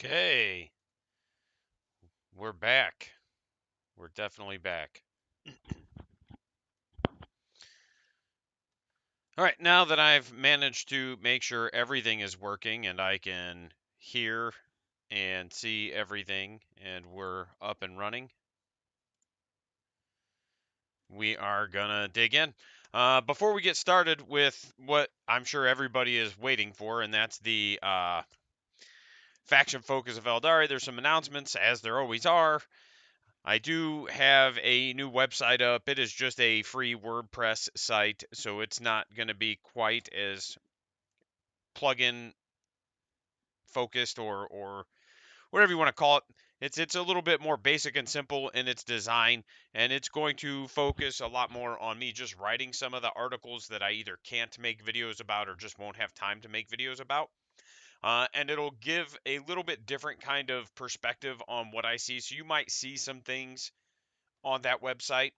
Okay, we're back. We're definitely back. All right, now that I've managed to make sure everything is working and I can hear and see everything and we're up and running, we are gonna dig in. Before we get started with what I'm sure everybody is waiting for, and that's the faction focus of Eldari, there's some announcements, as there always are. I do have a new website up. It is just a free WordPress site, so it's not going to be quite as plugin focused or whatever you want to call it. It's a little bit more basic and simple in its design, and it's going to focus a lot more on me just writing some of the articles that I either can't make videos about or just won't have time to make videos about. And it'll give a little bit different kind of perspective on what I see. So you might see some things on that website,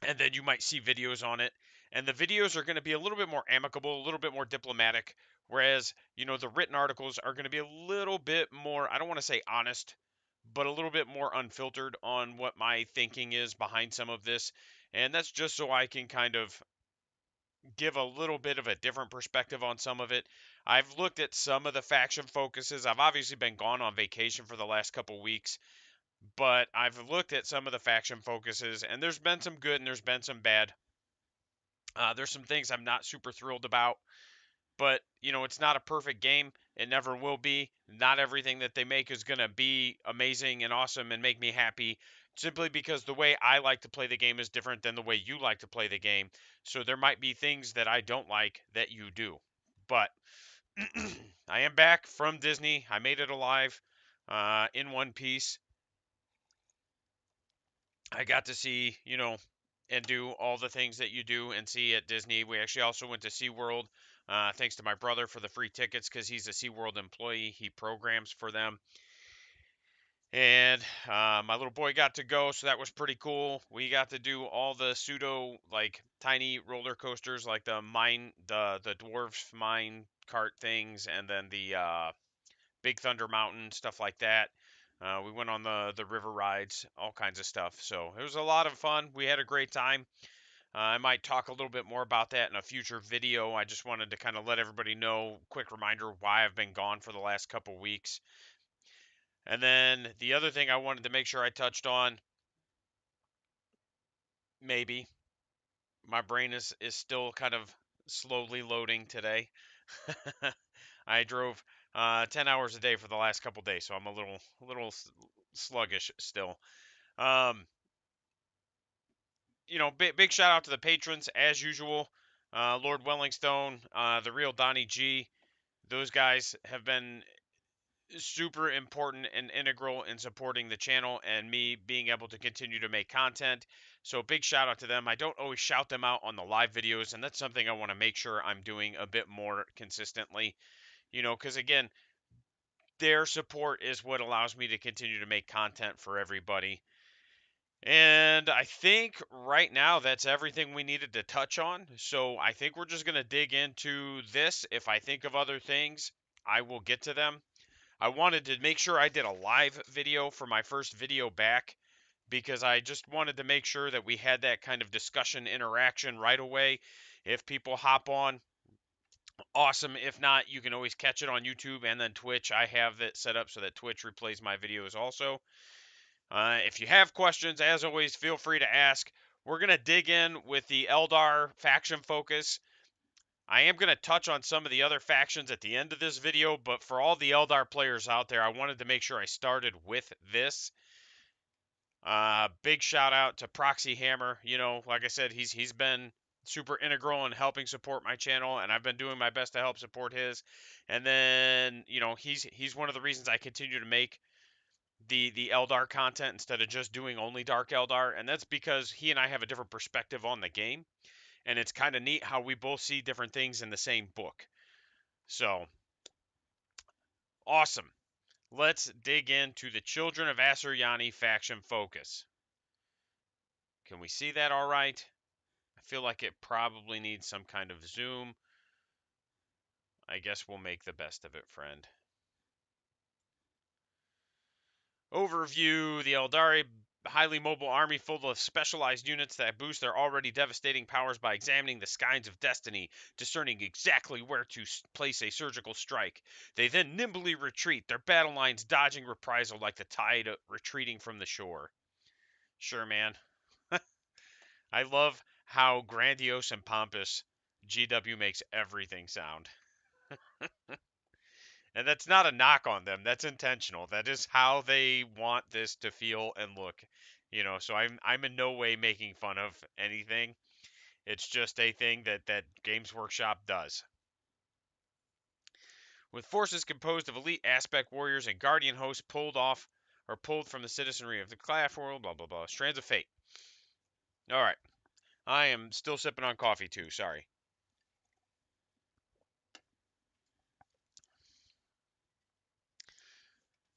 and then you might see videos on it. And the videos are going to be a little bit more amicable, a little bit more diplomatic, whereas, the written articles are going to be a little bit more, I don't want to say honest, but a little bit more unfiltered on what my thinking is behind some of this. And that's just so I can kind of give a little bit of a different perspective on some of it. I've looked at some of the faction focuses. I've obviously been gone on vacation for the last couple weeks, but I've looked at some of the faction focuses, and there's been some good and there's been some bad. There's some things I'm not super thrilled about, but it's not a perfect game. It never will be. Not everything that they make is going to be amazing and awesome and make me happy, simply because the way I like to play the game is different than the way you like to play the game. So there might be things that I don't like that you do. But I am back from Disney. I made it alive in one piece. I got to see, and do all the things that you do and see at Disney. We actually also went to SeaWorld, thanks to my brother for the free tickets because he's a SeaWorld employee. He programs for them. And my little boy got to go, so that was pretty cool. We got to do all the pseudo like tiny roller coasters, like the dwarf mine cart things, and then the Big Thunder Mountain stuff like that. We went on the river rides, all kinds of stuff. So it was a lot of fun. We had a great time. I might talk a little bit more about that in a future video. I just wanted to kind of let everybody know, quick reminder why I've been gone for the last couple weeks. And then the other thing I wanted to make sure I touched on, maybe my brain is still kind of slowly loading today. I drove 10 hours a day for the last couple days, so I'm a little sluggish still. Um, big shout out to the patrons as usual. Lord Wellingstone, the real Donnie G. Those guys have been super important and integral in supporting the channel and me being able to continue to make content. So big shout out to them. I don't always shout them out on the live videos, and that's something I want to make sure I'm doing a bit more consistently. Because again, their support is what allows me to continue to make content for everybody. And I think right now that's everything we needed to touch on. So I think we're just going to dig into this. If I think of other things, I will get to them. I wanted to make sure I did a live video for my first video back because I just wanted to make sure that we had that kind of discussion interaction right away. If people hop on, awesome. If not, you can always catch it on YouTube and then Twitch. I have it set up so that Twitch replays my videos also. If you have questions, as always, feel free to ask. We're going to dig in with the Eldar faction focus. I am going to touch on some of the other factions at the end of this video, but for all the Eldar players out there, I wanted to make sure I started with this. Big shout out to Proxy Hammer. Like I said, he's been super integral in helping support my channel, and I've been doing my best to help support his. And then, he's one of the reasons I continue to make the Eldar content instead of just doing only Dark Eldar, and that's because he and I have a different perspective on the game, and it's kind of neat how we both see different things in the same book. So, awesome. Let's dig into the Children of Asuryani faction focus. Can we see that all right? I feel like it probably needs some kind of zoom. I guess we'll make the best of it, friend. Overview: the Eldari, highly mobile army full of specialized units that boost their already devastating powers by examining the skeins of destiny, discerning exactly where to place a surgical strike. They then nimbly retreat, their battle lines dodging reprisal like the tide retreating from the shore. Sure, man. I love how grandiose and pompous GW makes everything sound. And that's not a knock on them. That's intentional. That is how they want this to feel and look. So I'm in no way making fun of anything. It's just a thing that Games Workshop does. With forces composed of elite aspect warriors and guardian hosts pulled from the citizenry of the Craftworld, blah blah blah. Strands of Fate. All right. I am still sipping on coffee too. Sorry.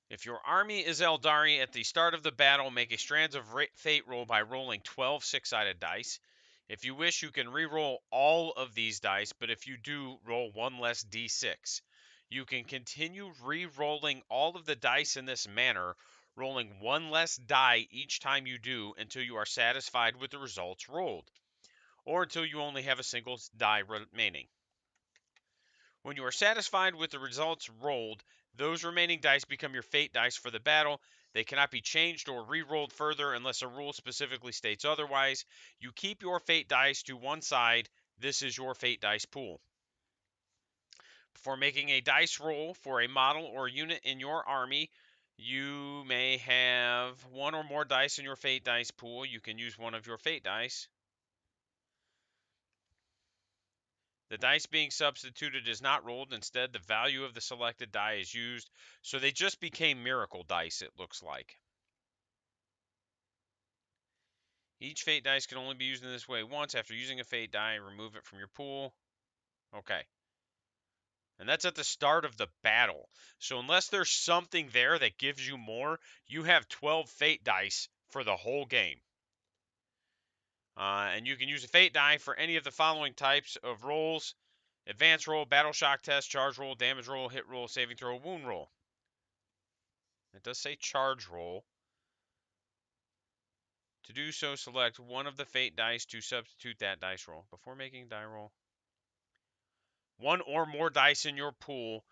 If your army is Eldari at the start of the battle, make a Strands of Fate roll by rolling 12 six-sided dice. If you wish, you can re-roll all of these dice, but if you do, roll one less d6. You can continue re-rolling all of the dice in this manner, rolling one less die each time you do until you are satisfied with the results rolled, or until you only have a single die remaining. When you are satisfied with the results rolled, those remaining dice become your fate dice for the battle. They cannot be changed or re-rolled further unless a rule specifically states otherwise. You keep your fate dice to one side. This is your fate dice pool. Before making a dice roll for a model or unit in your army, you may have one or more dice in your fate dice pool. You can use one of your fate dice. The dice being substituted is not rolled. Instead, the value of the selected die is used. So they just became miracle dice, it looks like. Each fate dice can only be used in this way once. After using a fate die, remove it from your pool. Okay. And that's at the start of the battle. So unless there's something there that gives you more, you have 12 fate dice for the whole game. And you can use a fate die for any of the following types of rolls: advance roll, battle shock test, charge roll, damage roll, hit roll, saving throw, wound roll. It does say charge roll. To do so, select one of the fate dice to substitute that dice roll. Before making die roll, one or more dice in your pool,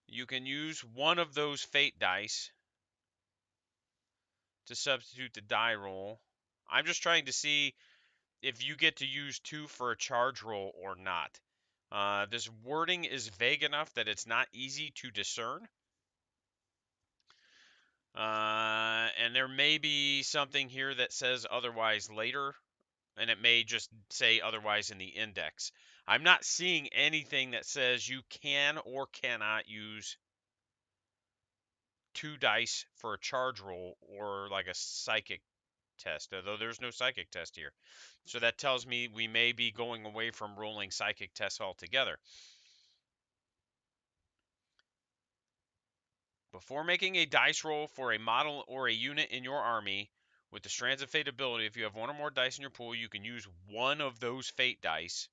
you can use one of those fate dice to substitute the die roll. I'm just trying to see if you get to use 2 for a charge roll or not. This wording is vague enough that it's not easy to discern. And there may be something here that says otherwise later, and it may just say otherwise in the index. I'm not seeing anything that says you can or cannot use 2 dice for a charge roll or like a psychic test, although there's no psychic test here. So that tells me we may be going away from rolling psychic tests altogether. Before making a dice roll for a model or a unit in your army with the Strands of Fate ability, if you have one or more dice in your pool, you can use one of those fate dice.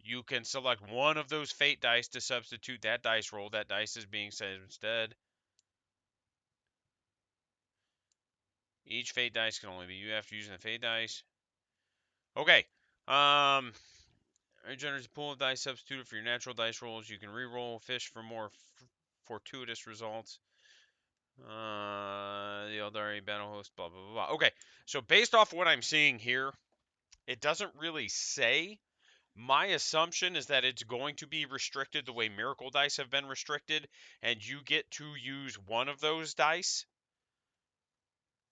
You can select one of those fate dice to substitute that dice roll. That dice is being set instead. Each fate dice can only be used after using the fate dice. Okay. Generates a pool of dice substituted for your natural dice rolls. You can re-roll fish for more fortuitous results. The Eldar battle host, blah, blah, blah, blah. Okay, so based off what I'm seeing here, it doesn't really say. My assumption is that it's going to be restricted the way miracle dice have been restricted, and you get to use one of those dice,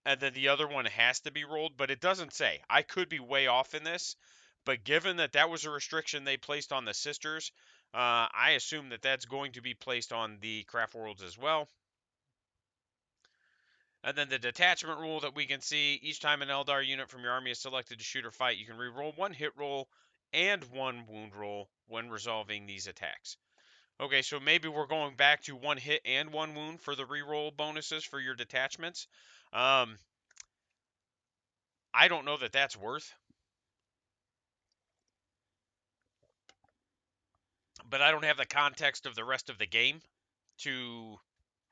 and then the other one has to be rolled, but it doesn't say. I could be way off in this, but given that that was a restriction they placed on the sisters, I assume that that's going to be placed on the Craftworlds as well. And then the detachment rule that we can see, each time an Eldar unit from your army is selected to shoot or fight, you can re-roll one hit roll and one wound roll when resolving these attacks. Okay, so maybe we're going back to one hit and one wound for the re-roll bonuses for your detachments. I don't know that that's worth, but I don't have the context of the rest of the game to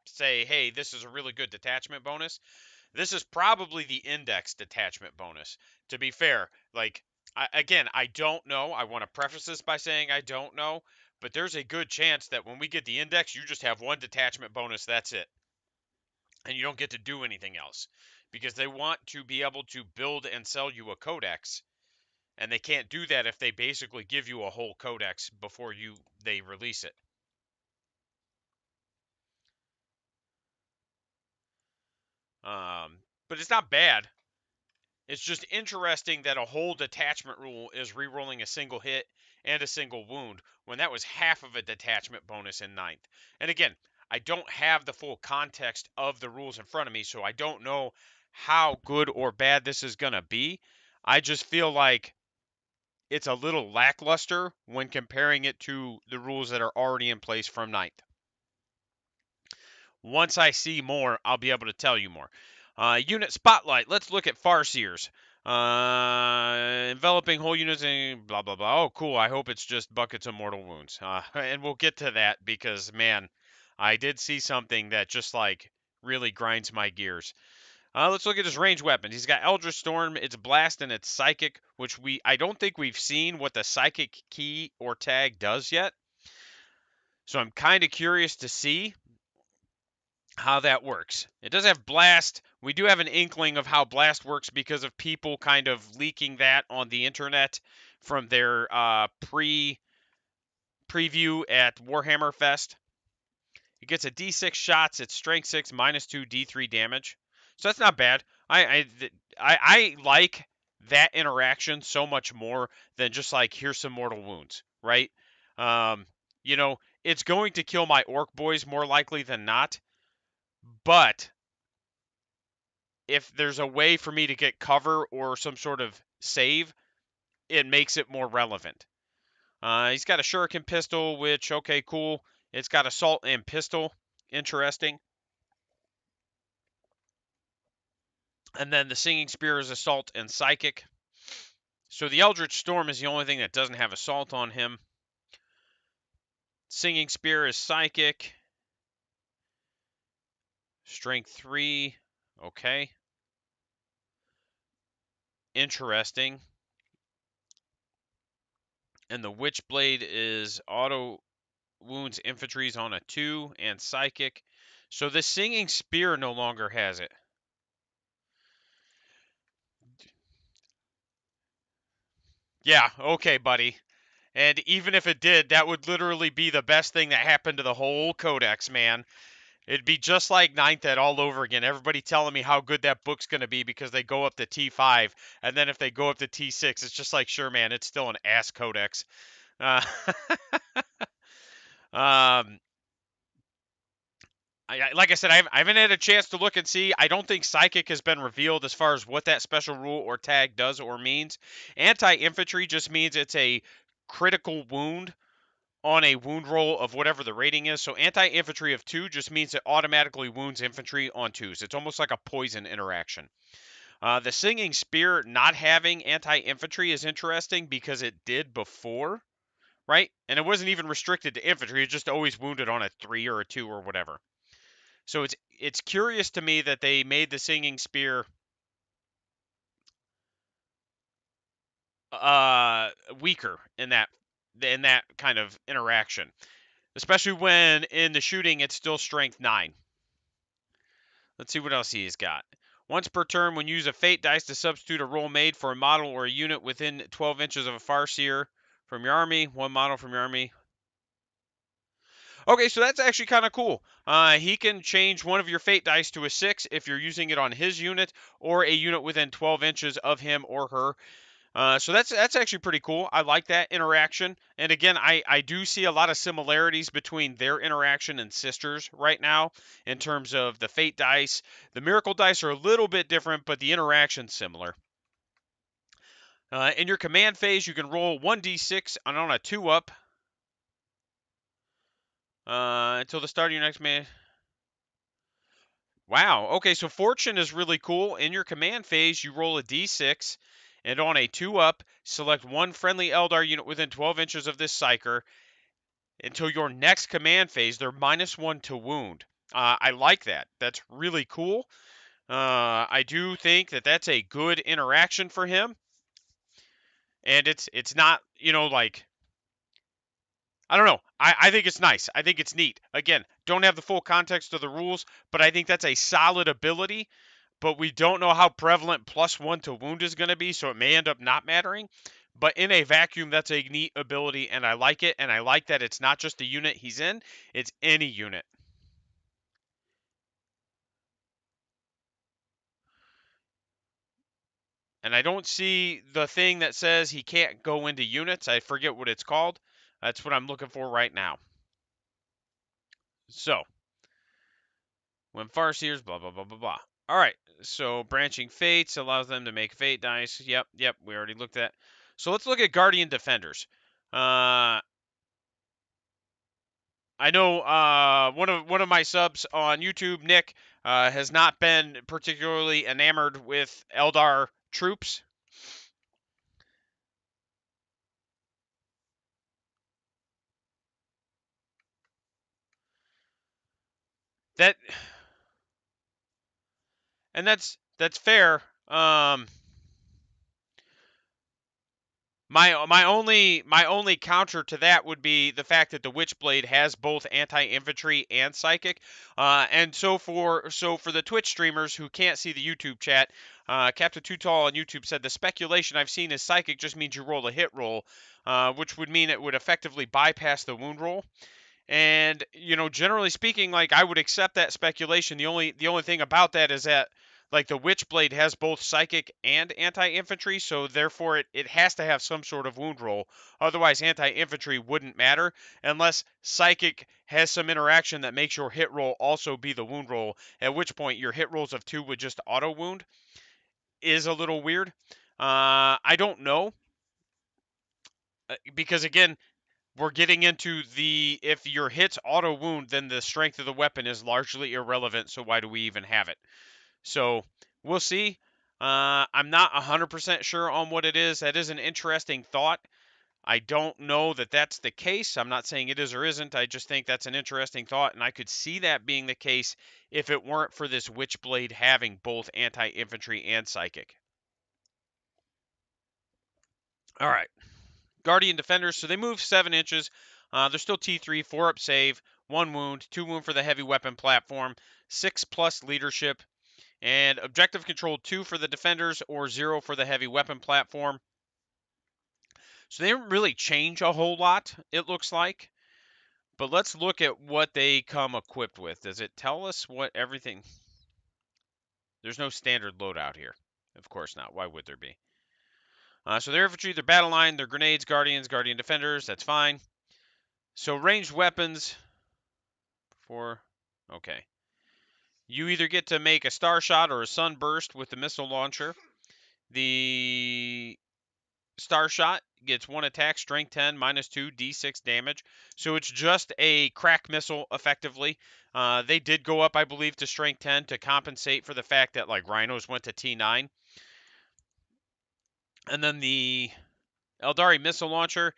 say, hey, this is a really good detachment bonus. This is probably the index detachment bonus. To be fair, like, I don't know. I want to preface this by saying I don't know, but there's a good chance that when we get the index, you just have one detachment bonus. That's it. And you don't get to do anything else because they want to be able to build and sell you a codex. And they can't do that if they basically give you a whole codex before they release it. But it's not bad. It's just interesting that a whole detachment rule is re-rolling a single hit and a single wound when that was half of a detachment bonus in ninth. And again, I don't have the full context of the rules in front of me, so I don't know how good or bad this is going to be. I just feel like it's a little lackluster when comparing it to the rules that are already in place from ninth. Once I see more, I'll be able to tell you more. Unit Spotlight. Let's look at Farseers. Enveloping whole units and blah, blah, blah. Oh, cool. I hope it's just buckets of mortal wounds. And we'll get to that because, man, I did see something that just, like, really grinds my gears. Let's look at his range weapons. He's got Eldritch Storm, it's Blast, and it's Psychic, which I don't think we've seen what the Psychic key or tag does yet. So I'm kind of curious to see how that works. It does have Blast. We do have an inkling of how Blast works because of people kind of leaking that on the internet from their preview at Warhammer Fest. It gets a D6 shots. It's Strength 6 -2 D3 damage. So that's not bad. I like that interaction so much more than just like here's some mortal wounds, right? Um, it's going to kill my orc boys more likely than not, but if there's a way for me to get cover or some sort of save, it makes it more relevant. He's got a shuriken pistol, which, okay, cool. It's got assault and pistol. Interesting. And then the singing spear is assault and psychic. So the Eldritch Storm is the only thing that doesn't have assault on him. Singing spear is psychic. Strength 3. Okay. Interesting. And the Witchblade is auto wounds infantries on a 2 and psychic. So the singing spear no longer has it. Yeah, okay, buddy. And even if it did, that would literally be the best thing that happened to the whole codex, man. It'd be just like Ninth Ed all over again. Everybody telling me how good that book's going to be because they go up to T5. And then if they go up to T6, it's just like, sure, man, it's still an ass codex. Uh, um, like I said, I haven't had a chance to look and see. I don't think Psychic has been revealed as far as what that special rule or tag does or means. Anti-infantry just means it's a critical wound on a wound roll of whatever the rating is. So anti-infantry of 2 just means it automatically wounds infantry on 2s. It's almost like a poison interaction. The Singing Spear not having anti-infantry is interesting because it did before, right? And it wasn't even restricted to infantry. It just always wounded on a 3 or a 2 or whatever. So it's curious to me that they made the Singing Spear weaker in that kind of interaction, especially when in the shooting it's still strength 9. Let's see what else he's got. Once per turn, when you use a fate dice to substitute a roll made for a model or a unit within 12 inches of a Farseer from your army, one model from your army. Okay, so that's actually kind of cool. He can change one of your fate dice to a 6 if you're using it on his unit or a unit within 12 inches of him or her. So that's actually pretty cool. I like that interaction. And again, I do see a lot of similarities between their interaction and Sisters right now in terms of the Fate dice. The Miracle dice are a little bit different, but the interaction's similar. In your command phase, you can roll 1d6 and on a 2-up until the start of your next man. Wow. Okay, so Fortune is really cool. In your command phase, you roll a d6, and on a 2-up, select one friendly Eldar unit within 12 inches of this Psyker. Until your next command phase, they're -1 to wound. I like that. That's really cool. I do think that that's a good interaction for him, and it's not like I don't know. I think it's nice. I think it's neat. Again, don't have the full context of the rules, but I think that's a solid ability. But we don't know how prevalent +1 to wound is going to be, so it may end up not mattering. But in a vacuum, that's a neat ability, and I like it. And I like that it's not just the unit he's in, it's any unit. And I don't see the thing that says he can't go into units. I forget what it's called. That's what I'm looking for right now. So, when Farseers, blah, blah, blah, blah, blah. All right. So, branching fates allows them to make fate dice. Yep. We already looked at. So, let's look at Guardian Defenders. I know one of my subs on YouTube, Nick, has not been particularly enamored with Eldar troops. That and that's fair. My only counter to that would be the fact that the Witchblade has both anti-infantry and psychic, and so for the Twitch streamers who can't see the YouTube chat, Captain Too Tall on YouTube said the speculation I've seen is psychic just means you roll a hit roll, which would mean it would effectively bypass the wound roll. And generally speaking, like I would accept that speculation. The only thing about that is that like the Witchblade has both psychic and anti-infantry, so therefore it has to have some sort of wound roll. Otherwise, anti-infantry wouldn't matter unless psychic has some interaction that makes your hit roll also be the wound roll. At which point your hit rolls of 2 would just auto wound. Is a little weird. I don't know because again, we're getting into the if your hits auto wound, then the strength of the weapon is largely irrelevant. So why do we even have it? So we'll see. I'm not 100% sure on what it is. That is an interesting thought. I don't know that that's the case. I'm not saying it is or isn't. I just think that's an interesting thought, and I could see that being the case if it weren't for this Witchblade having both anti-infantry and psychic. All right. Guardian Defenders, so they move 7 inches. They're still T3, 4 up save, 1 wound, 2 wound for the heavy weapon platform, 6 plus leadership, and objective control 2 for the defenders or 0 for the heavy weapon platform. So they didn't really change a whole lot, it looks like. But let's look at what they come equipped with. Does it tell us what everything... There's no standard loadout here. Of course not. Why would there be? So their infantry, their battle line, their grenades, guardians, guardian defenders. That's fine. So ranged weapons for... Okay. You either get to make a star shot or a sunburst with the missile launcher. The star shot gets 1 attack, strength 10, -2, d6 damage. So it's just a crack missile, effectively. They did go up, I believe, to strength 10 to compensate for the fact that, like, rhinos went to T9. And then the Eldari missile launcher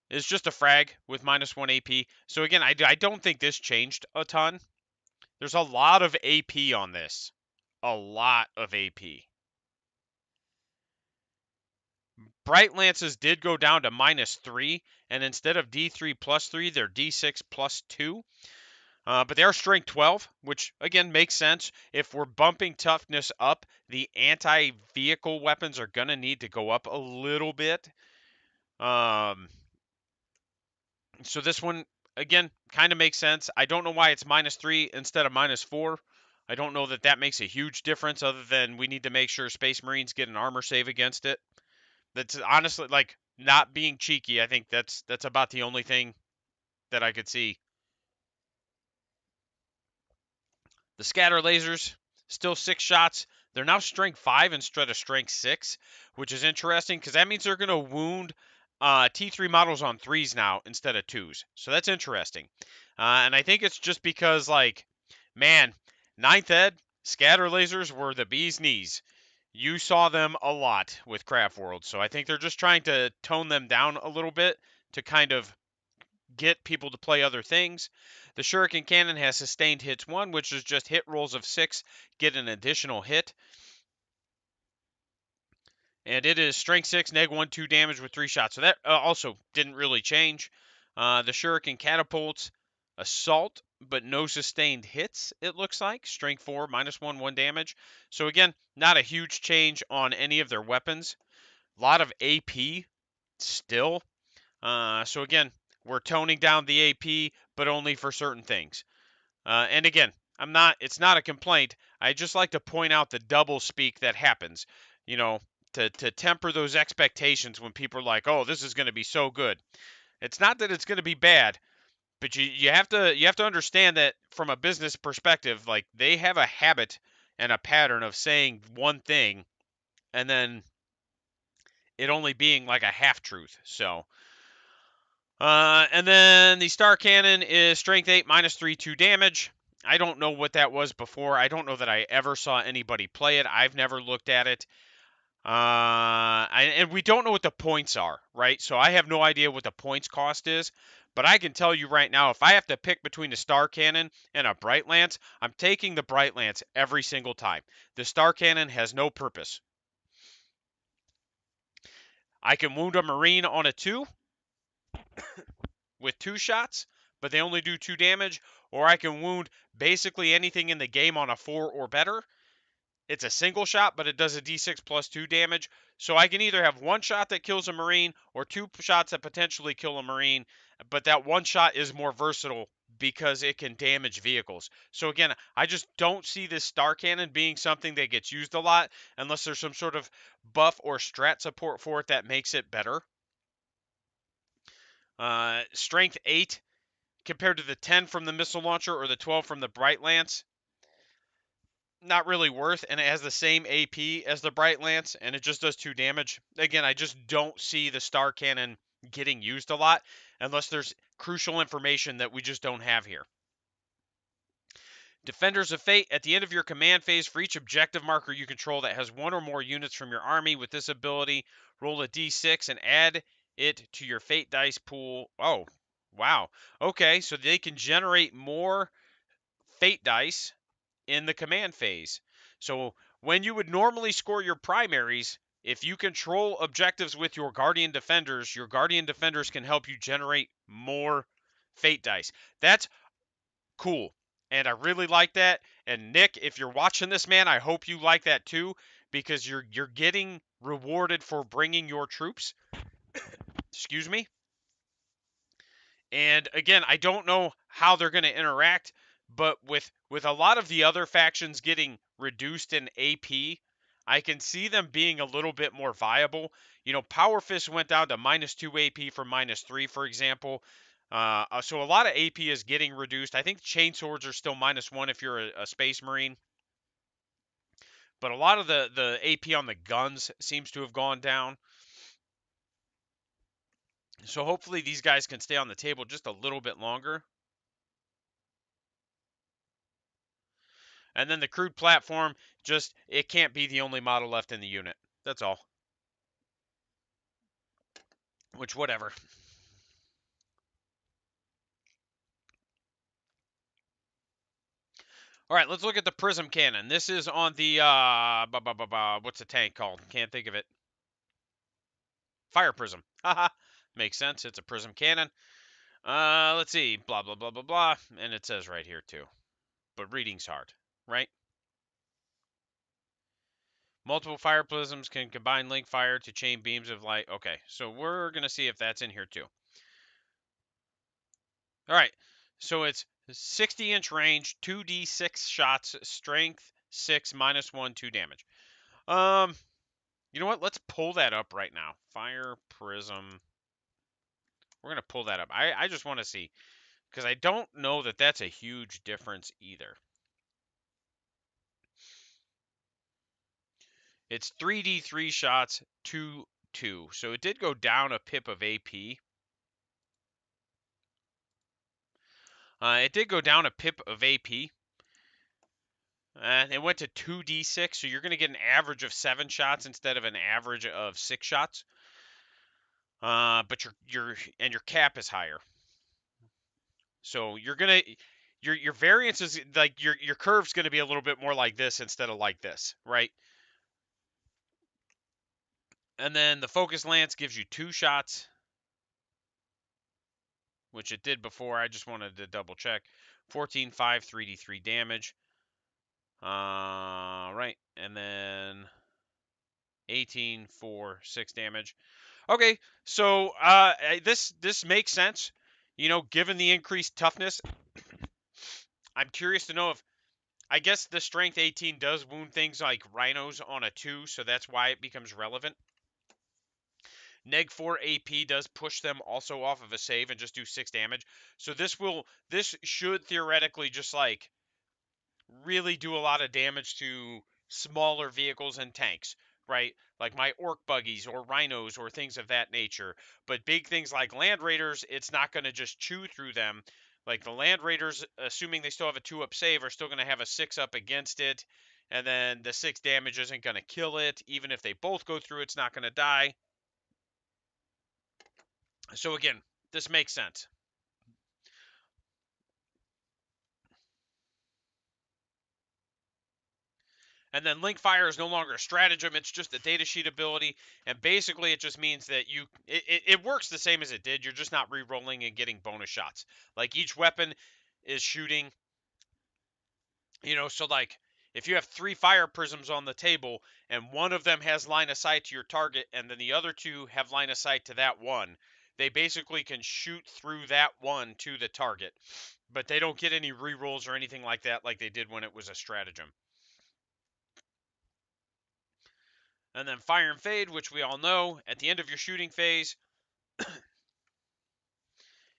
is just a frag with -1 AP. So again, I don't think this changed a ton. There's a lot of AP on this. A lot of AP. Bright Lances did go down to -3, and instead of D3 +3, they're D6 +2. But they are strength 12, which, again, makes sense. If we're bumping toughness up, the anti-vehicle weapons are going to need to go up a little bit. So this one, again, kind of makes sense. I don't know why it's -3 instead of -4. I don't know that that makes a huge difference other than we need to make sure Space Marines get an armor save against it. That's honestly, like, not being cheeky. I think that's about the only thing that I could see. The scatter lasers, still 6 shots. They're now strength 5 instead of strength 6, which is interesting because that means they're going to wound T3 models on 3s now instead of 2s. So that's interesting. And I think it's just because, like, man, 9th Ed, scatter lasers were the bee's knees. You saw them a lot with Craftworld, so I think they're just trying to tone them down a little bit to kind of get people to play other things. The Shuriken Cannon has sustained hits 1, which is just hit rolls of 6, get an additional hit. And it is strength 6, -1, 2 damage with 3 shots. So that also didn't really change. The Shuriken Catapults, assault, but no sustained hits, it looks like. Strength 4, -1, 1 damage. So again, not a huge change on any of their weapons. A lot of AP still. So again, we're toning down the AP, but only for certain things. And again, it's not a complaint. I just like to point out the double speak that happens, you know, to temper those expectations when people are like, "Oh, this is going to be so good." It's not that it's going to be bad, but you have to understand that from a business perspective, like, they have a habit and a pattern of saying one thing and then it only being like a half truth. So and then the Star Cannon is strength 8, -3, 2 damage. I don't know what that was before. I don't know that I ever saw anybody play it. I've never looked at it. And we don't know what the points are, right? So I have no idea what the points cost is. But I can tell you right now, if I have to pick between a Star Cannon and a Bright Lance, I'm taking the Bright Lance every single time. The Star Cannon has no purpose. I can wound a Marine on a 2 with 2 shots, but they only do 2 damage, or I can wound basically anything in the game on a 4 or better. It's a single shot, but it does a d6 +2 damage. So I can either have 1 shot that kills a Marine or 2 shots that potentially kill a Marine, but that 1 shot is more versatile because it can damage vehicles. So again, I just don't see this Star Cannon being something that gets used a lot unless there's some sort of buff or strat support for it that makes it better. Strength 8 compared to the 10 from the missile launcher or the 12 from the Bright Lance, not really worth, and it has the same AP as the Bright Lance, and it just does 2 damage. Again, I just don't see the Star Cannon getting used a lot unless there's crucial information that we just don't have here. Defenders of Fate, at the end of your command phase, for each objective marker you control that has one or more units from your army with this ability, roll a d6 and add it to your Fate dice pool. Oh, wow. Okay, so they can generate more Fate dice in the command phase. So when you would normally score your primaries, if you control objectives with your Guardian Defenders can help you generate more Fate dice. That's cool. And I really like that. And Nick, if you're watching this, man, I hope you like that too, because you're getting rewarded for bringing your troops. Excuse me. And again, I don't know how they're going to interact, but with a lot of the other factions getting reduced in AP, I can see them being a little bit more viable. You know, Power Fist went down to -2 AP from -3, for example. So a lot of AP is getting reduced. I think chainswords are still -1 if you're a Space Marine, but a lot of the AP on the guns seems to have gone down. So hopefully these guys can stay on the table just a little bit longer. And then the crude platform, just, it can't be the only model left in the unit. That's all. Which, whatever. All right, let's look at the Prism Cannon. This is on the, what's the tank called? Can't think of it. Fire Prism. Haha. Makes sense. It's a Prism Cannon. Let's see. Blah, blah, blah, blah, blah. And it says right here, too. But reading's hard, right? Multiple fire prisms can combine link fire to chain beams of light. Okay, so we're going to see if that's in here, too. All right, so it's 60-inch range, 2d6 shots, strength 6, -1, 2 damage. You know what? Let's pull that up right now. Fire Prism. We're going to pull that up. I just want to see, because I don't know that that's a huge difference either. It's 3d3 shots, 2, 2. So it did go down a pip of AP. It did go down a pip of AP. It went to 2d6, so you're going to get an average of 7 shots instead of an average of 6 shots. But your cap is higher. So you're gonna your variance is like your curve's going to be a little bit more like this instead of like this, right? And then the focus lance gives you 2 shots, which it did before. I just wanted to double check. 14, 5, 3d3 damage. Right, and then 18, 4, 6 damage. Okay, so this makes sense. You know, given the increased toughness, I'm curious to know if, I guess the strength 18 does wound things like rhinos on a 2, so that's why it becomes relevant. Neg 4 AP does push them also off of a save and just do 6 damage. So this should theoretically just like really do a lot of damage to smaller vehicles and tanks, right? Like my orc buggies or rhinos or things of that nature. But big things like land raiders, it's not going to just chew through them. Like the land raiders, assuming they still have a 2-up save, are still going to have a 6-up against it. And then the 6 damage isn't going to kill it. Even if they both go through, it's not going to die. So again, this makes sense. And then link fire is no longer a stratagem, it's just a datasheet ability. And basically it just means that it works the same as it did. You're just not re-rolling and getting bonus shots. Like each weapon is shooting, you know, so like if you have 3 fire prisms on the table and one of them has line of sight to your target and then the other 2 have line of sight to that one, they basically can shoot through that one to the target. But they don't get any re-rolls or anything like that like they did when it was a stratagem. And then Fire and Fade, which we all know, at the end of your shooting phase,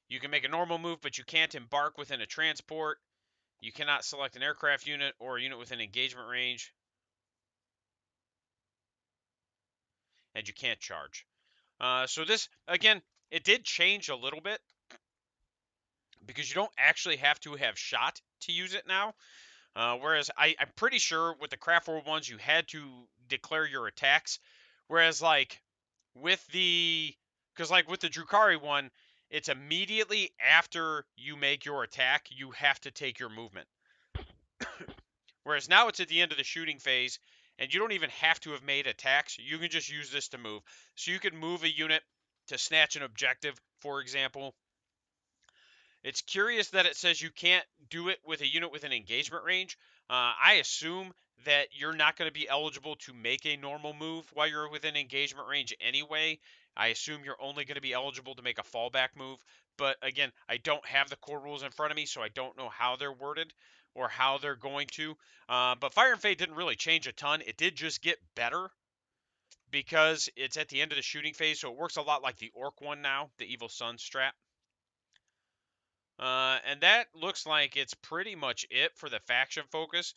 you can make a normal move, but you can't embark within a transport. You cannot select an aircraft unit or a unit within engagement range. And you can't charge. So this, again, It did change a little bit because you don't actually have to have shot to use it now. Whereas I'm pretty sure with the Craftworld ones, you had to declare your attacks. Whereas like with the, because like with the Drukari one, it's immediately after you make your attack, you have to take your movement. Whereas now it's at the end of the shooting phase, and you don't even have to have made attacks. You can just use this to move. So you can move a unit to snatch an objective, for example. It's curious that it says you can't do it with a unit with an engagement range. I assume that you're not going to be eligible to make a normal move while you're within engagement range anyway. I assume you're only going to be eligible to make a fallback move. But again, I don't have the core rules in front of me, so I don't know how they're worded or how they're going to. But Fire and Fade didn't really change a ton. It did just get better because it's at the end of the shooting phase, so it works a lot like the Orc one now, the Evil Sun strat. And that looks like it's pretty much it for the faction focus.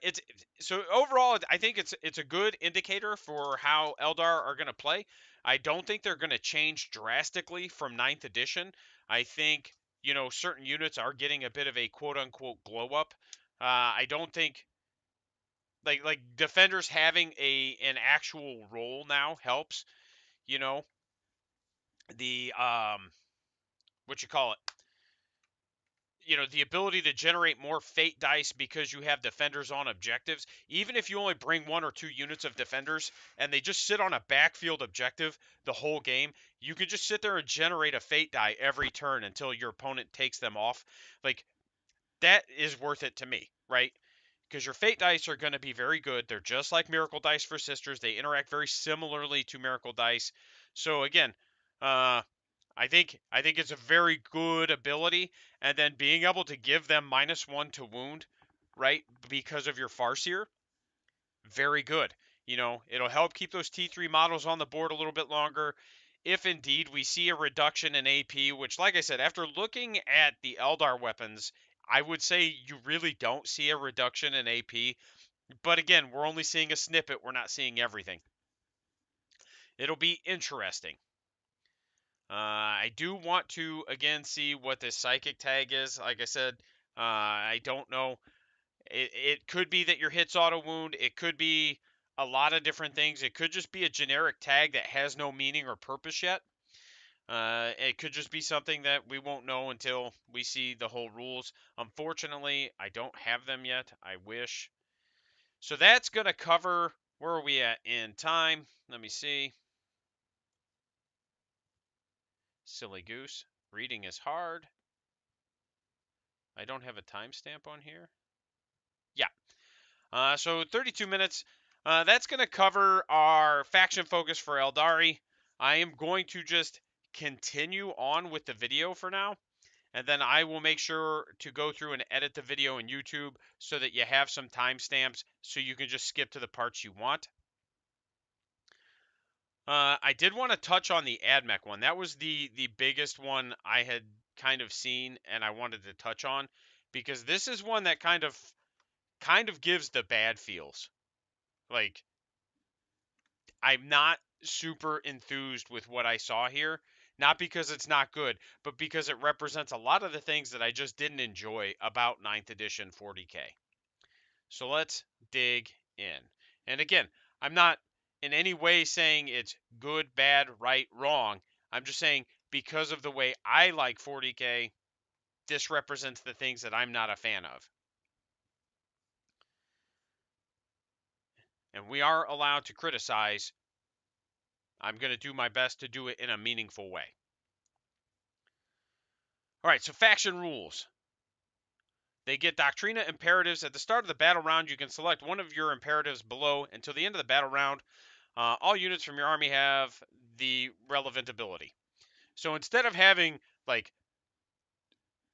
It's so overall, I think it's a good indicator for how Eldar are going to play. I don't think they're going to change drastically from ninth edition. I think certain units are getting a bit of a quote unquote glow up. I don't think like defenders having an actual role now helps. You know the what you call it, the ability to generate more fate dice because you have defenders on objectives. Even if you only bring 1 or 2 units of defenders and they just sit on a backfield objective the whole game, you can just sit there and generate a fate die every turn until your opponent takes them off. Like, that is worth it to me, right? Because your fate dice are going to be very good. They're just like miracle dice for sisters. They interact very similarly to miracle dice. So again, uh, I think it's a very good ability, and then being able to give them -1 to wound, right? Because of your Farseer, very good. It'll help keep those T3 models on the board a little bit longer. If indeed we see a reduction in AP, which, like I said, after looking at the Eldar weapons, I would say you really don't see a reduction in AP. But again, we're only seeing a snippet. We're not seeing everything. It'll be interesting. I do want to again see what this psychic tag is. Like I said, I don't know. It could be that your hits auto wound. It could be a lot of different things. It could just be a generic tag that has no meaning or purpose yet. It could just be something that we won't know until we see the whole rules. Unfortunately, I don't have them yet. I wish. So that's going to cover, where are we at in time? Let me see. Silly goose. Reading is hard. I don't have a timestamp on here. Yeah. So 32 minutes. That's going to cover our faction focus for Eldari. I am going to just continue on with the video for now. And then I will make sure to go through and edit the video in YouTube so that you have some timestamps so you can just skip to the parts you want. I did want to touch on the AdMech one. That was the biggest one I had kind of seen and I wanted to touch on because this is one that kind of gives the bad feels. Like, I'm not super enthused with what I saw here, not because it's not good, but because it represents a lot of the things that I just didn't enjoy about ninth edition 40K. So let's dig in. And again, I'm not in any way saying it's good, bad, right, wrong. I'm just saying because of the way I like 40K, this represents the things that I'm not a fan of. And we are allowed to criticize. I'm going to do my best to do it in a meaningful way. All right, so faction rules. They get Doctrina imperatives. At the start of the battle round, you can select one of your imperatives below. Until the end of the battle round, all units from your army have the relevant ability. So instead of having like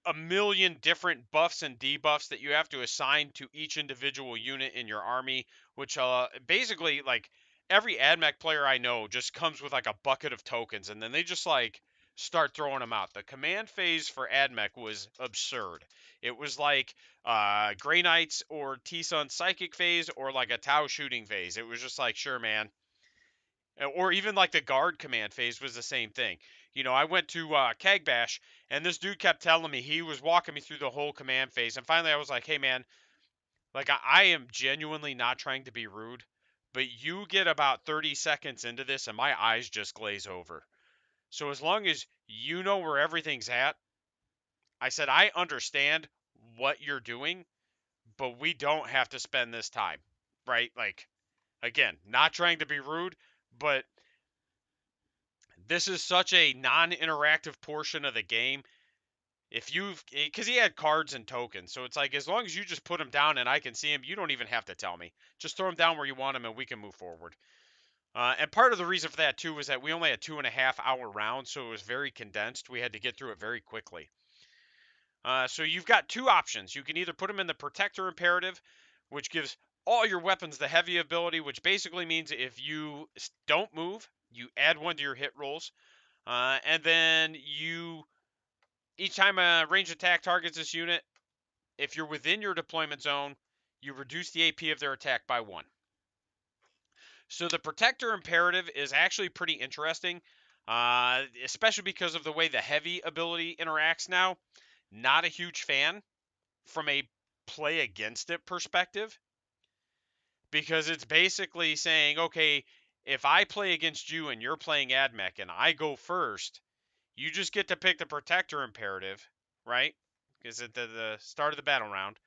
a million different buffs and debuffs that you have to assign to each individual unit in your army, which basically like every AdMech player I know just comes with like a bucket of tokens and then they just like start throwing them out. The command phase for AdMech was absurd. It was like Grey Knights or T-Sun Psychic phase or like a Tau shooting phase. It was just like, sure, man. Or even like the guard command phase was the same thing. You know, I went to Kagbash, and this dude kept telling me, he was walking me through the whole command phase, and finally I was like, hey man, like I am genuinely not trying to be rude, but you get about 30 seconds into this and my eyes just glaze over. So as long as you know where everything's at, I said, I understand what you're doing, but we don't have to spend this time, right? Like, again, not trying to be rude, but this is such a non-interactive portion of the game. If you've, because he had cards and tokens, so it's like as long as you just put them down and I can see them, you don't even have to tell me. Just throw them down where you want them, and we can move forward. And part of the reason for that too was that we only had 2.5 hour rounds, so it was very condensed. We had to get through it very quickly. So you've got two options. You can either put them in the Protector Imperative, which gives all your weapons the heavy ability, which basically means if you don't move, you add one to your hit rolls. And then each time a ranged attack targets this unit, if you're within your deployment zone, you reduce the AP of their attack by 1. So the Protector Imperative is actually pretty interesting, especially because of the way the heavy ability interacts now. Not a huge fan from a play against it perspective, because it's basically saying, okay, if I play against you and you're playing AdMech and I go first, you just get to pick the Protector Imperative, right? Because at the start of the battle round.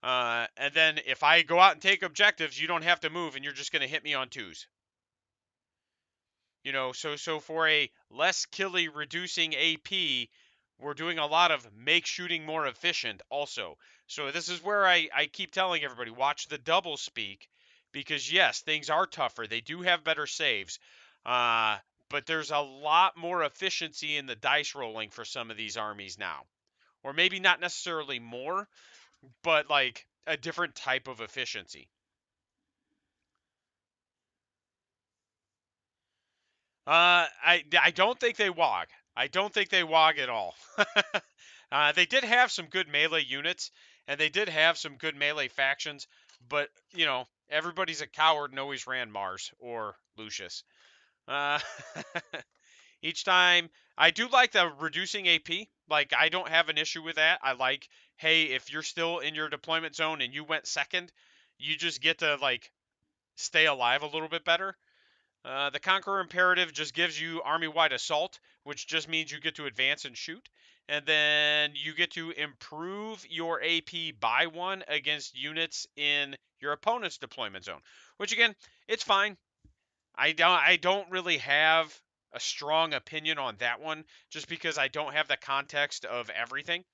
And then if I go out and take objectives, you don't have to move and you're just going to hit me on 2s. You know, so for a less killy reducing AP, we're doing a lot of make shooting more efficient also. So this is where I keep telling everybody, watch the double speak, because yes, things are tougher. They do have better saves. Uh, but there's a lot more efficiency in the dice rolling for some of these armies now. Or maybe not necessarily more, but like a different type of efficiency. I don't think they wog. I don't think they wog at all. They did have some good melee units, and they did have some good melee factions, but you know, everybody's a coward and always ran Mars or Lucius. Uh, each time, I do like the reducing AP. Like, I don't have an issue with that. I like, hey, if you're still in your deployment zone and you went second, you just get to like stay alive a little bit better. The Conqueror Imperative just gives you army-wide assault, which just means you get to advance and shoot. And then you get to improve your AP by 1 against units in your opponent's deployment zone. Which again, it's fine. I don't really have a strong opinion on that one, just because I don't have the context of everything.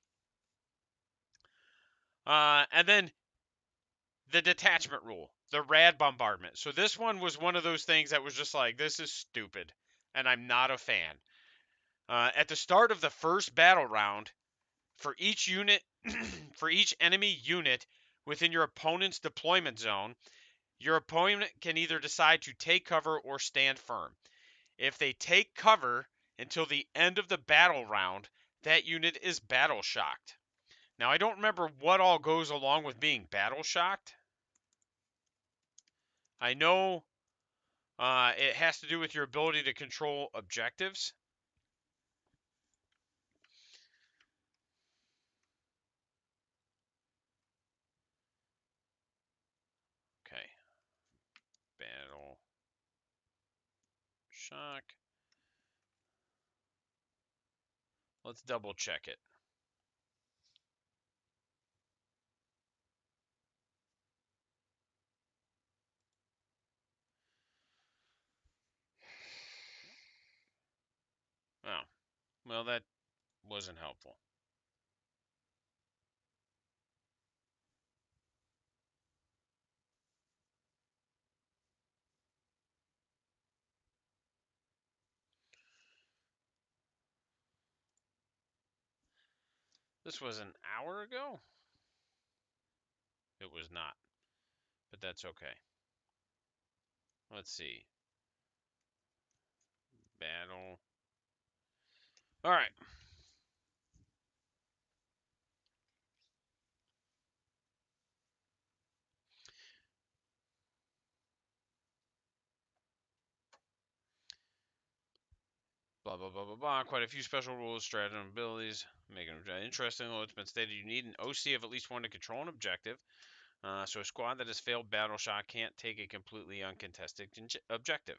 And then the detachment rule, the rad bombardment. So this one was one of those things that was just like, this is stupid, and I'm not a fan. At the start of the first battle round, for each unit, for each enemy unit within your opponent's deployment zone, your opponent can either decide to take cover or stand firm. If they take cover until the end of the battle round, that unit is battle shocked. Now, I don't remember what all goes along with being battle shocked. I know it has to do with your ability to control objectives. Okay. Battle shock. Let's double check it. Oh, well, that wasn't helpful. This was an hour ago? It was not, but that's okay. Let's see. Battle. All right. Blah, blah, blah, blah, blah. Quite a few special rules, stratagem abilities, making it interesting. Though it's been stated you need an OC of at least one to control an objective. So a squad that has failed battle shot can't take a completely uncontested objective.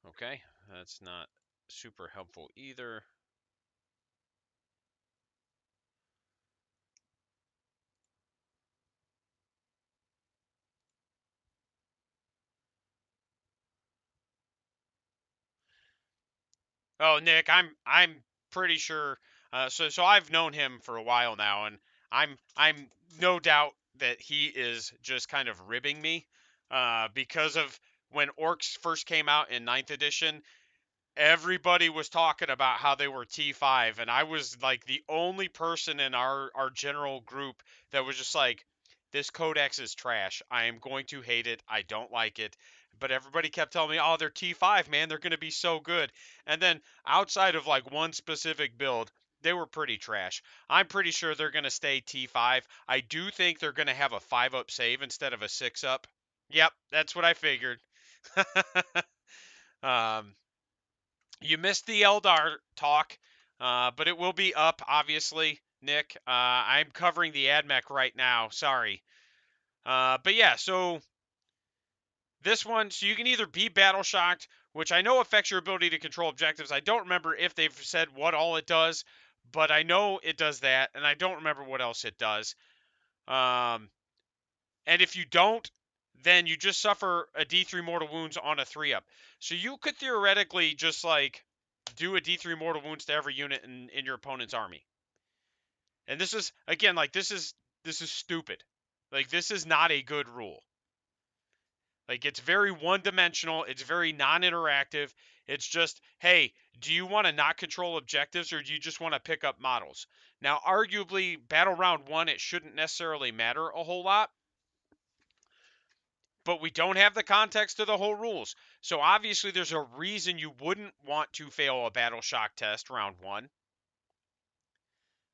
Okay, that's not super helpful either. Oh, Nick, I'm pretty sure. So I've known him for a while now, and I'm no doubt that he is just kind of ribbing me, because of when orcs first came out in ninth edition. Everybody was talking about how they were T5, and I was like the only person in our general group that was just like, this codex is trash. I am going to hate it. I don't like it. But everybody kept telling me, oh, they're T5, man. They're going to be so good. And then outside of like one specific build, they were pretty trash. I'm pretty sure they're going to stay T5. I do think they're going to have a 5-up save instead of a 6-up. Yep, that's what I figured. um, you missed the Eldar talk, but it will be up, obviously, Nick. I'm covering the AdMech right now. Sorry. But yeah, so this one, so you can either be battle shocked, which I know affects your ability to control objectives. I don't remember if they've said what all it does, but I know it does that, and I don't remember what else it does. Um, and if you don't, then you just suffer a D3 mortal wounds on a 3-up. So you could theoretically just like do a D3 mortal wounds to every unit in your opponent's army. And this is again like this is stupid. Like this is not a good rule. Like it's very one-dimensional, it's very non-interactive. It's just, hey, do you want to not control objectives or do you just want to pick up models? Now, arguably battle round 1 it shouldn't necessarily matter a whole lot, but we don't have the context of the whole rules. So obviously there's a reason you wouldn't want to fail a battle shock test round 1.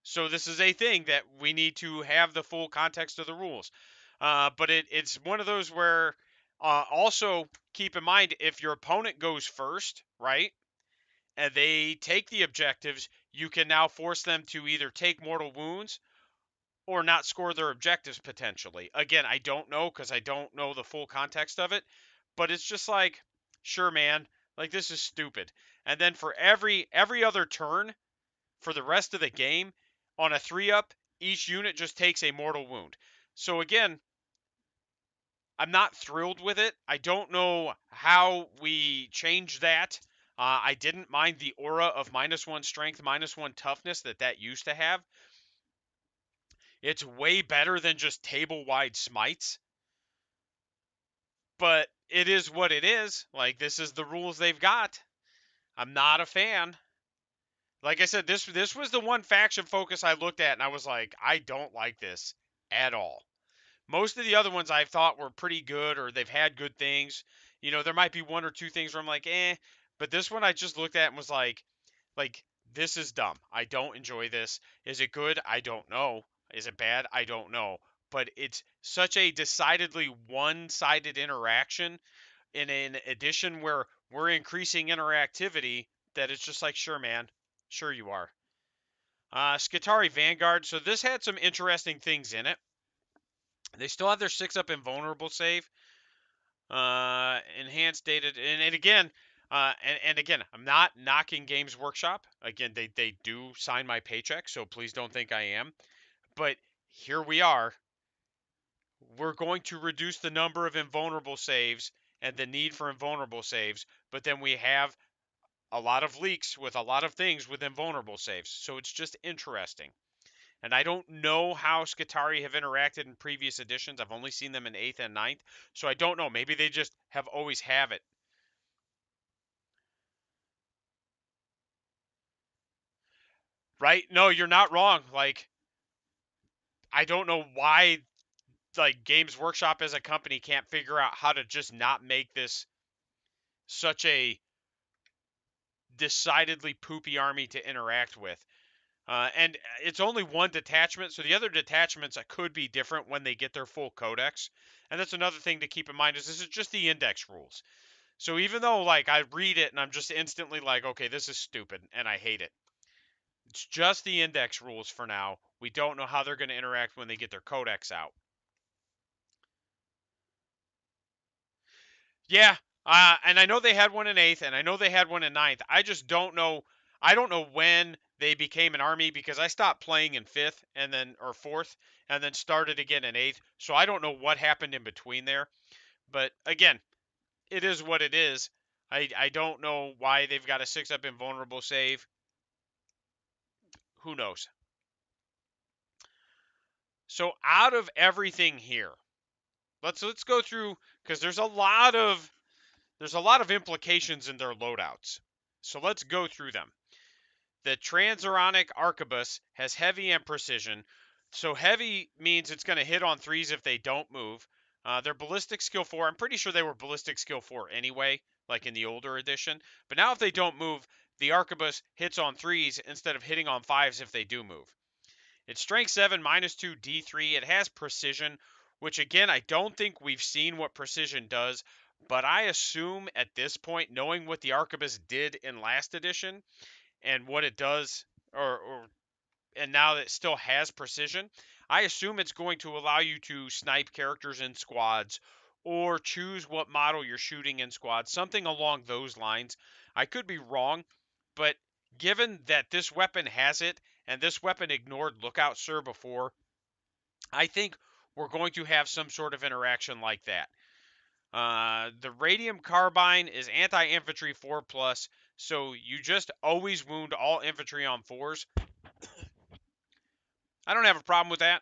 So this is a thing that we need to have the full context of the rules. But it's one of those where also keep in mind if your opponent goes first, right, and they take the objectives, you can now force them to either take mortal wounds or not score their objectives potentially. Again, I don't know because I don't know the full context of it, but it's just like, sure, man, like this is stupid. And then for every other turn for the rest of the game on a 3-up, each unit just takes a mortal wound. So again, I'm not thrilled with it. I don't know how we change that. I didn't mind the aura of -1 strength, -1 toughness that used to have. It's way better than just table-wide smites, but it is what it is. Like, this is the rules they've got. I'm not a fan. Like I said, this was the one faction focus I looked at, and I was like, I don't like this at all. Most of the other ones I've thought were pretty good, or they've had good things. You know, there might be one or two things where I'm like, eh. But this one I just looked at and was like, this is dumb. I don't enjoy this. Is it good? I don't know. Is it bad? I don't know. But it's such a decidedly one-sided interaction in an edition where we're increasing interactivity that it's just like, sure, man. Sure you are. Skitarii Vanguard. So this had some interesting things in it. They still have their 6-up invulnerable save. Enhanced data, and again, and again, I'm not knocking Games Workshop. Again, they do sign my paycheck, so please don't think I am. But here we are. We're going to reduce the number of invulnerable saves and the need for invulnerable saves, but then we have a lot of leaks with a lot of things with invulnerable saves. So it's just interesting. And I don't know how Skitarii have interacted in previous editions. I've only seen them in 8th and ninth, so I don't know. Maybe they just have always have it. Right? No, you're not wrong. Like, I don't know why like Games Workshop as a company can't figure out how to just not make this such a decidedly poopy army to interact with. And it's only one detachment, so the other detachments could be different when they get their full codex. And that's another thing to keep in mind is this is just the index rules. So even though like I read it and I'm just instantly like, okay, this is stupid and I hate it. It's just the index rules for now. We don't know how they're going to interact when they get their codex out. Yeah, and I know they had one in 8th, and I know they had one in 9th. I just don't know. I don't know when they became an army because I stopped playing in 5th and then or 4th, and then started again in 8th. So I don't know what happened in between there. But again, it is what it is. I don't know why they've got a 6-up invulnerable save. Who knows? So out of everything here, let's go through because there's a lot of implications in their loadouts. So let's go through them. The Transuranic Arquebus has heavy and precision. So heavy means it's going to hit on 3s if they don't move. They're ballistic skill 4. I'm pretty sure they were ballistic skill 4 anyway, like in the older edition. But now if they don't move, the Arquebus hits on 3s instead of hitting on 5s if they do move. It's strength 7, -2, D3. It has precision, which again, I don't think we've seen what precision does. But I assume at this point, knowing what the Arquebus did in last edition, and what it does, and now that it still has precision, I assume it's going to allow you to snipe characters in squads or choose what model you're shooting in squads, something along those lines. I could be wrong, but given that this weapon has it and this weapon ignored Lookout Sir before, I think we're going to have some sort of interaction like that. The radium carbine is anti-infantry 4 plus, so you just always wound all infantry on 4s. I don't have a problem with that.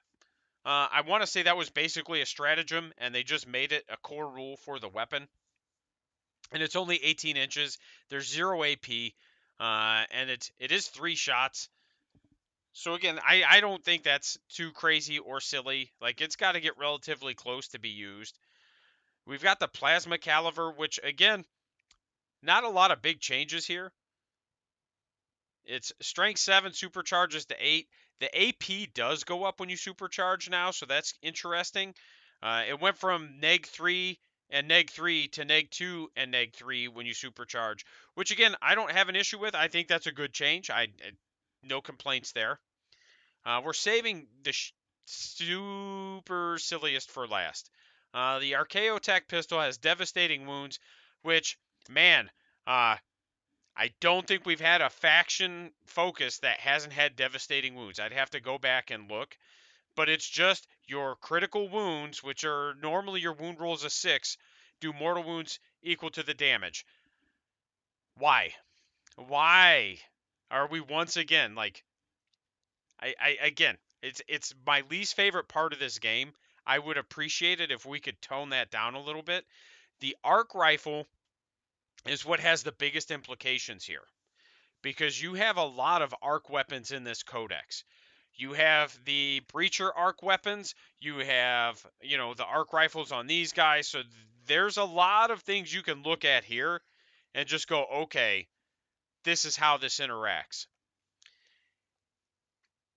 I want to say that was basically a stratagem, and they just made it a core rule for the weapon. And it's only 18 inches. There's 0 AP, and it is 3 shots. So again, I don't think that's too crazy or silly. Like it's got to get relatively close to be used. We've got the plasma caliber, which again, not a lot of big changes here. It's strength 7 supercharges to 8. The AP does go up when you supercharge now, so that's interesting. It went from neg 3 and neg 3 to neg 2 and neg 3 when you supercharge, which again, I don't have an issue with. I think that's a good change. No complaints there. We're saving the super silliest for last. The Archaeotech pistol has devastating wounds, which, man, uh, I don't think we've had a faction focus that hasn't had devastating wounds. I'd have to go back and look, but it's just your critical wounds, which are normally your wound rolls a 6, do mortal wounds equal to the damage. Why? Why are we once again like I again, it's my least favorite part of this game. I would appreciate it if we could tone that down a little bit. The arc rifle is what has the biggest implications here, because you have a lot of arc weapons in this codex. You have the breacher arc weapons, you have, the arc rifles on these guys. So there's a lot of things you can look at here and just go, okay, this is how this interacts.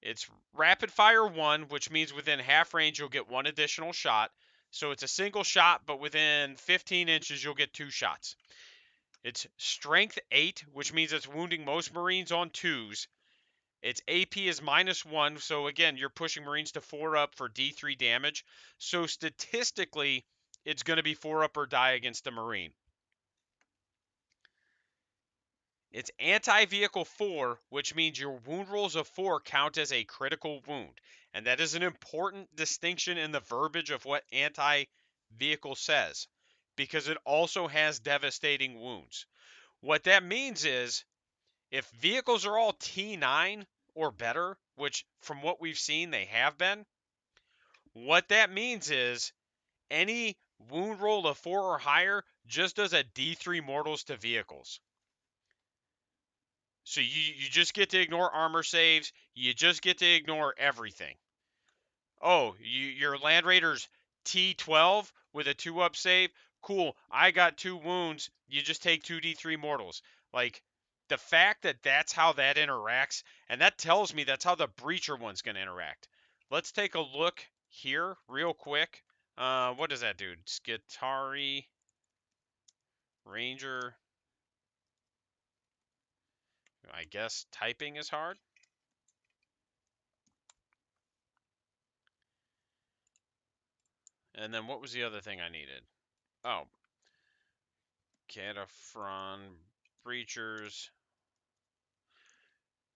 It's rapid fire 1, which means within half range you'll get 1 additional shot. So it's a single shot, but within 15 inches you'll get 2 shots. It's strength 8, which means it's wounding most Marines on 2s. Its AP is -1, so again, you're pushing Marines to 4 up for D3 damage. So statistically, it's going to be 4 up or die against a Marine. It's anti-vehicle 4, which means your wound rolls of 4 count as a critical wound. And that is an important distinction in the verbiage of what anti-vehicle says, because it also has devastating wounds. What that means is, if vehicles are all T9 or better, which from what we've seen they have been, what that means is any wound roll of 4 or higher just does a D3 mortals to vehicles. So you just get to ignore armor saves. You just get to ignore everything. Oh, your Land Raider's T12 with a 2-up save. Cool. I got 2 wounds. You just take 2d3 mortals. Like, the fact that that's how that interacts, and that tells me that's how the breacher one's going to interact. Let's take a look here real quick. What does that do? Skitari, Ranger. I guess typing is hard. And then what was the other thing I needed? Oh, Cataphren, Breachers.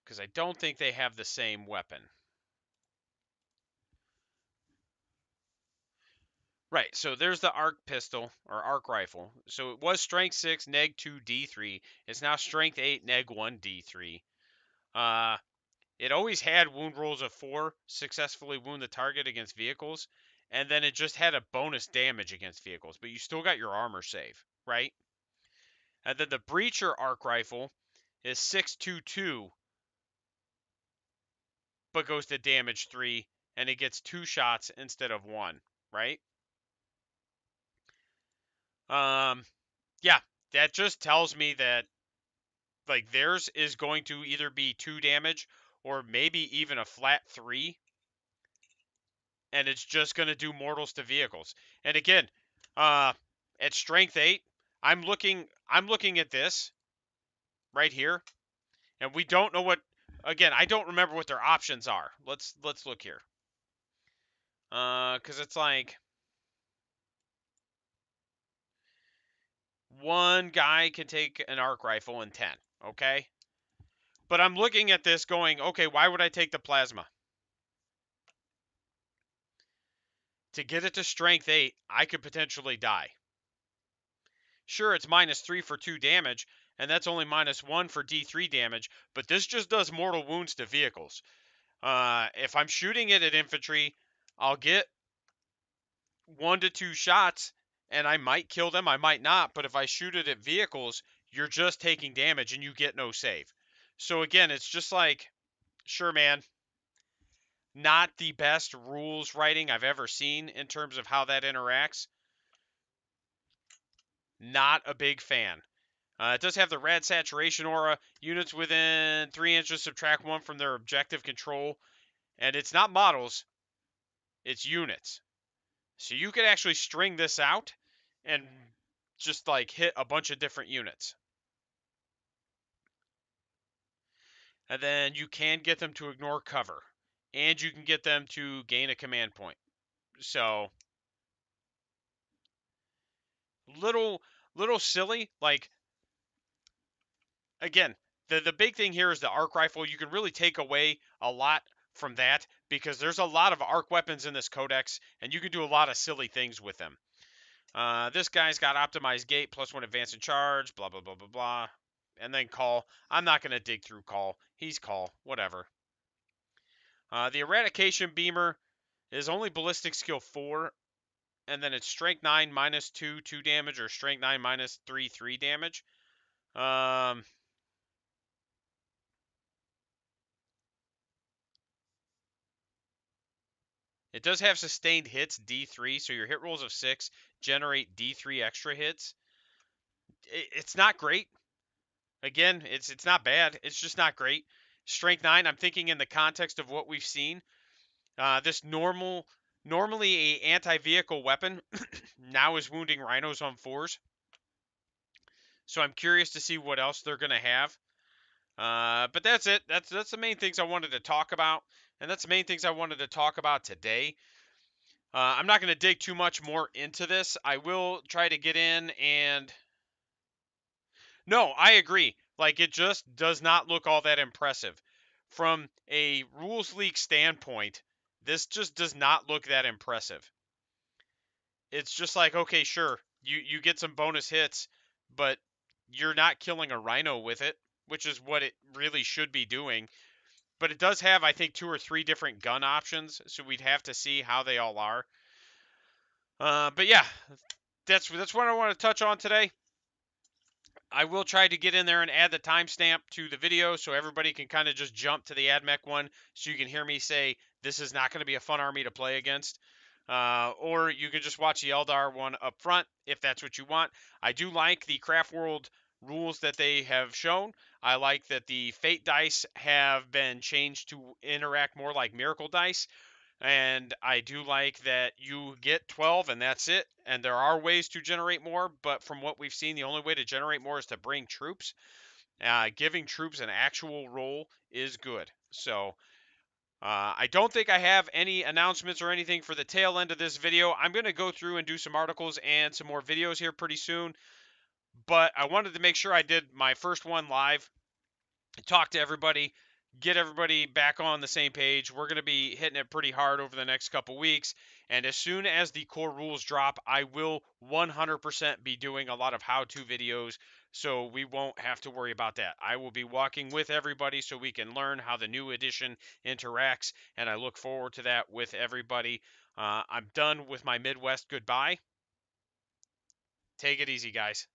Because I don't think they have the same weapon. Right, so there's the arc pistol, or arc rifle. So it was strength 6, neg 2, d3. It's now strength 8, neg 1, d3. It always had wound rolls of 4, successfully wound the target against vehicles, and then it just had a bonus damage against vehicles, but you still got your armor save, right? And then the breacher arc rifle is 622, but goes to damage 3, and it gets 2 shots instead of 1, right? Yeah, that just tells me that like theirs is going to either be 2 damage or maybe even a flat 3, and it's just going to do mortals to vehicles. And again, uh at strength 8, I'm looking at this right here, and we don't know what, again, I don't remember what their options are. Let's look here. Cuz it's like one guy can take an arc rifle in 10, okay? But I'm looking at this going, okay, why would I take the plasma? To get it to strength 8, I could potentially die. Sure, it's -3 for 2 damage, and that's only -1 for D3 damage, but this just does mortal wounds to vehicles. If I'm shooting it at infantry, I'll get 1 to 2 shots, and I might kill them, I might not, but if I shoot it at vehicles, you're just taking damage and you get no save. So again, it's just like, sure, man, not the best rules writing I've ever seen in terms of how that interacts. Not a big fan. It does have the rad saturation aura. Units within 3 inches subtract 1 from their objective control. And it's not models, it's units. So you could actually string this out and just like hit a bunch of different units. And then you can get them to ignore cover. And you can get them to gain a command point. So little silly. Like, again, the big thing here is the arc rifle. You can really take away a lot from that because there's a lot of arc weapons in this codex, and you can do a lot of silly things with them. This guy's got optimized gate, +1 advance and charge, blah, blah, blah, blah, blah. And then call. I'm not going to dig through call. He's call. Whatever. The eradication beamer is only ballistic skill 4, and then it's strength 9 -2, 2 damage, or strength 9 -3, 3 damage. It does have sustained hits, D3, so your hit rolls of 6 generate D3 extra hits. It's not great. Again, it's not bad. It's just not great. Strength 9, I'm thinking in the context of what we've seen. This normally a anti-vehicle weapon now is wounding rhinos on 4s. So I'm curious to see what else they're going to have. But that's it. That's the main things I wanted to talk about. And that's the main things I wanted to talk about today. I'm not going to dig too much more into this. I will try to get in and... No, I agree. Like, it just does not look all that impressive. From a rules leak standpoint, this just does not look that impressive. It's just like, okay, sure, you get some bonus hits, but you're not killing a rhino with it, which is what it really should be doing. But it does have, I think, 2 or 3 different gun options, so we'd have to see how they all are. But yeah, that's what I want to touch on today. I will try to get in there and add the timestamp to the video so everybody can kind of just jump to the AdMech one so you can hear me say this is not going to be a fun army to play against. Or you can just watch the Eldar one up front if that's what you want. I do like the Craftworld rules that they have shown. I like that the fate dice have been changed to interact more like miracle dice. And I do like that you get 12 and that's it. And there are ways to generate more, but from what we've seen, the only way to generate more is to bring troops. Giving troops an actual role is good. So I don't think I have any announcements or anything for the tail end of this video. I'm going to go through and do some articles and some more videos here pretty soon. But I wanted to make sure I did my first one live, talk to everybody, get everybody back on the same page. We're going to be hitting it pretty hard over the next couple weeks. And as soon as the core rules drop, I will 100% be doing a lot of how-to videos, so we won't have to worry about that. I will be walking with everybody so we can learn how the new edition interacts, and I look forward to that with everybody. I'm done with my Midwest goodbye. Take it easy, guys.